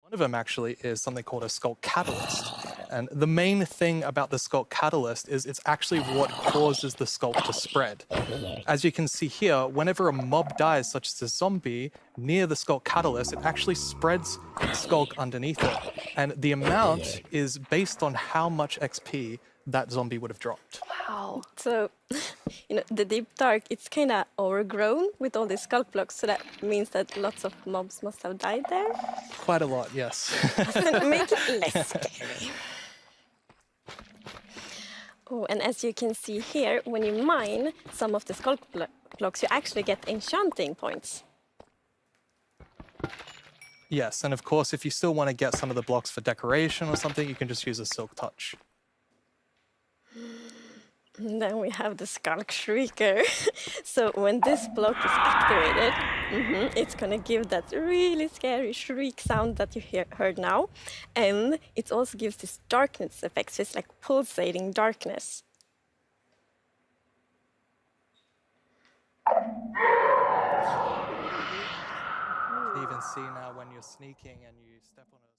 One of them actually is something called a Skulk catalyst. And the main thing about the Skulk catalyst is it's actually what causes the Skulk to spread. As you can see here, whenever a mob dies, such as a zombie, near the Skulk catalyst, it actually spreads Skulk underneath it. And the amount is based on how much XP that zombie would have dropped. Wow. So, the deep dark, it's kind of overgrown with all these Skulk blocks, so that means that lots of mobs must have died there? Quite a lot, yes. Make it less scary. Oh, and as you can see here, when you mine some of the Skulk blocks, you actually get enchanting points. Yes, and of course, if you still want to get some of the blocks for decoration or something, you can just use a Silk Touch. And then we have the Skulk Shrieker. So when this block is activated, it's going to give that really scary shriek sound that you heard now. And it also gives this darkness effect, so it's like pulsating darkness. You can even see now when you're sneaking and you step on a...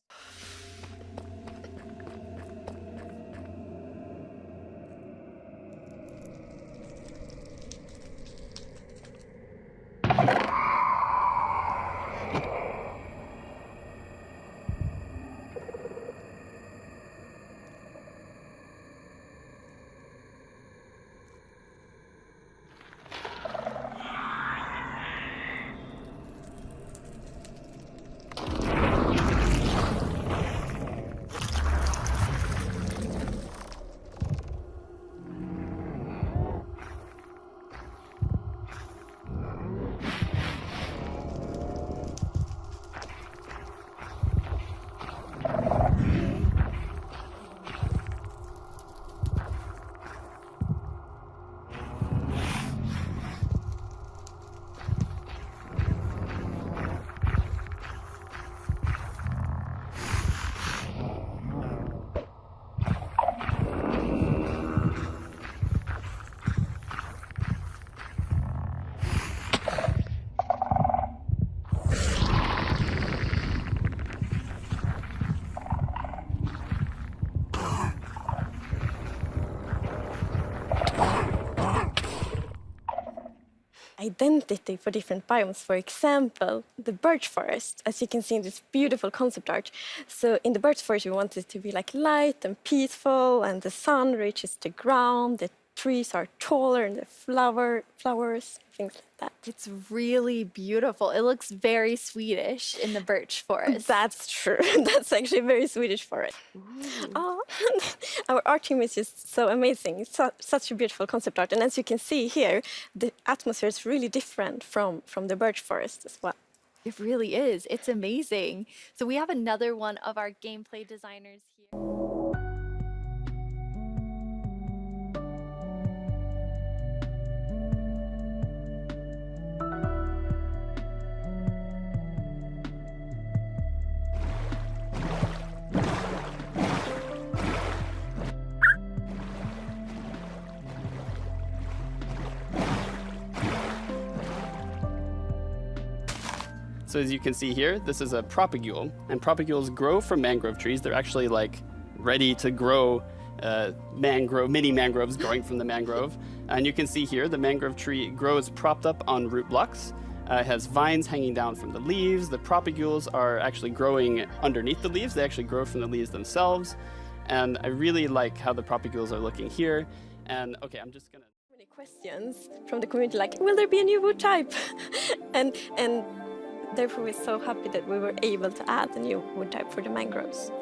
Identity for different biomes. For example, the birch forest, as you can see in this beautiful concept art. So in the birch forest, we want it to be like light and peaceful, and the sun reaches the ground, the trees are taller, and the flowers, things like that. It's really beautiful. It looks very Swedish in the birch forest. That's true. That's actually very Swedish for it. Oh, our art team is just so amazing. It's such a beautiful concept art. And as you can see here, the atmosphere is really different from the birch forest as well. It really is. It's amazing. So we have another one of our gameplay designers here. So as you can see here, this is a propagule, and propagules grow from mangrove trees. They're actually like ready to grow mini mangroves growing from the mangrove. And you can see here, the mangrove tree grows propped up on root blocks. It has vines hanging down from the leaves. The propagules are actually growing underneath the leaves. They actually grow from the leaves themselves. And I really like how the propagules are looking here. And okay, I'm just gonna... Many questions from the community, like, will there be a new wood type? and therefore, we're so happy that we were able to add a new wood type for the mangroves.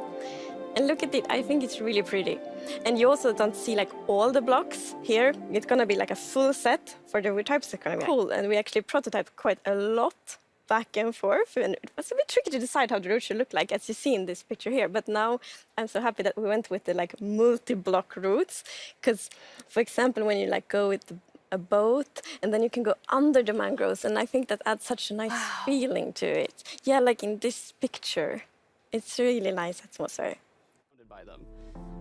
And look at it, I think it's really pretty. And you also don't see like all the blocks here. It's gonna be like a full set for the wood types. It's gonna be cool. And we actually prototyped quite a lot back and forth. And it was a bit tricky to decide how the route should look like, as you see in this picture here. But now I'm so happy that we went with the like multi-block routes. Because, for example, when you like go with a boat, and then you can go under the mangroves, and I think that adds such a nice feeling to it. Yeah, like in this picture, it's really nice atmosphere. By them.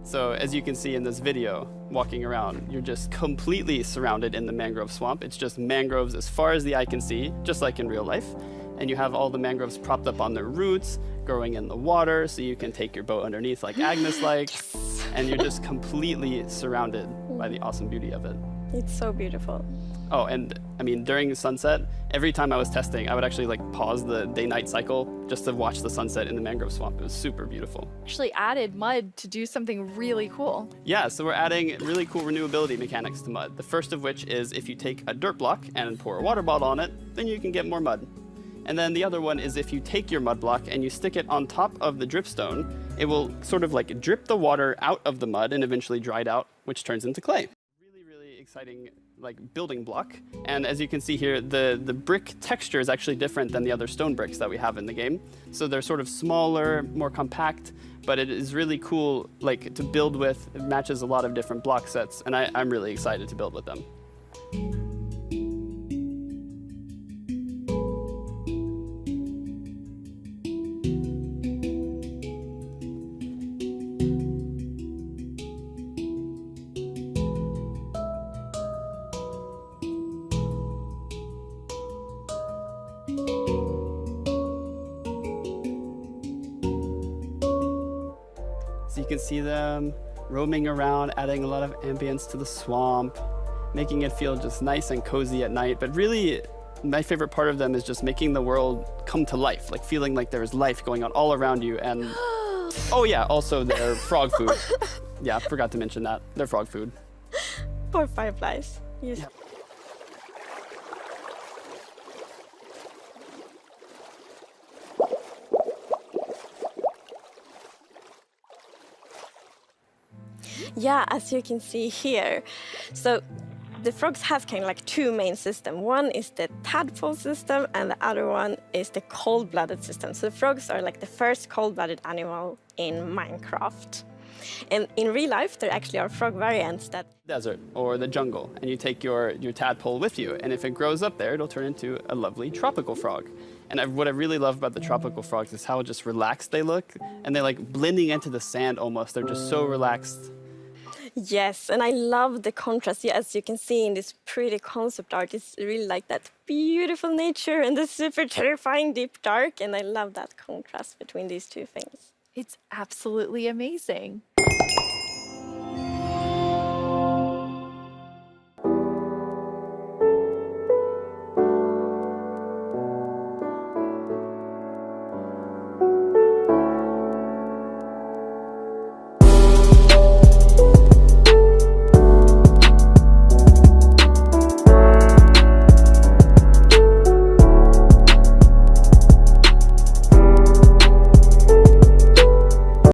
So as you can see in this video, walking around, you're just completely surrounded in the mangrove swamp. It's just mangroves as far as the eye can see, just like in real life. and you have all the mangroves propped up on their roots, growing in the water, so you can take your boat underneath like Agnes likes, and you're just completely surrounded by the awesome beauty of it. It's so beautiful. Oh, and I mean, during sunset, every time I was testing, I would actually like pause the day-night cycle just to watch the sunset in the mangrove swamp. It was super beautiful. Actually added mud to do something really cool. Yeah, so we're adding really cool renewability mechanics to mud. The first of which is if you take a dirt block and pour a water bottle on it, then you can get more mud. And then the other one is if you take your mud block and you stick it on top of the dripstone, it will sort of like drip the water out of the mud and eventually dry it out, which turns into clay. Really, really exciting like building block. And as you can see here, the brick texture is actually different than the other stone bricks that we have in the game. So they're sort of smaller, more compact, but it is really cool like to build with. It matches a lot of different block sets, and I'm really excited to build with them. So you can see them roaming around, adding a lot of ambience to the swamp, making it feel just nice and cozy at night. But really, my favorite part of them is just making the world come to life, like feeling like there is life going on all around you. And oh yeah, also their frog food. Yeah, forgot to mention that. Their frog food. Poor fireflies. Yes. Yep. Yeah, as you can see here. So the frogs have kind of like two main systems. One is the tadpole system and the other one is the cold-blooded system. So the frogs are like the first cold-blooded animal in Minecraft. And in real life, there actually are frog variants that... Desert or the jungle, and you take your tadpole with you, and if it grows up there, it'll turn into a lovely tropical frog. And what I really love about the tropical frogs is how just relaxed they look, and they're like blending into the sand almost. They're just so relaxed. Yes, and I love the contrast. Yeah, as you can see in this pretty concept art, it's really like that beautiful nature and the super terrifying deep dark, and I love that contrast between these two things. It's absolutely amazing.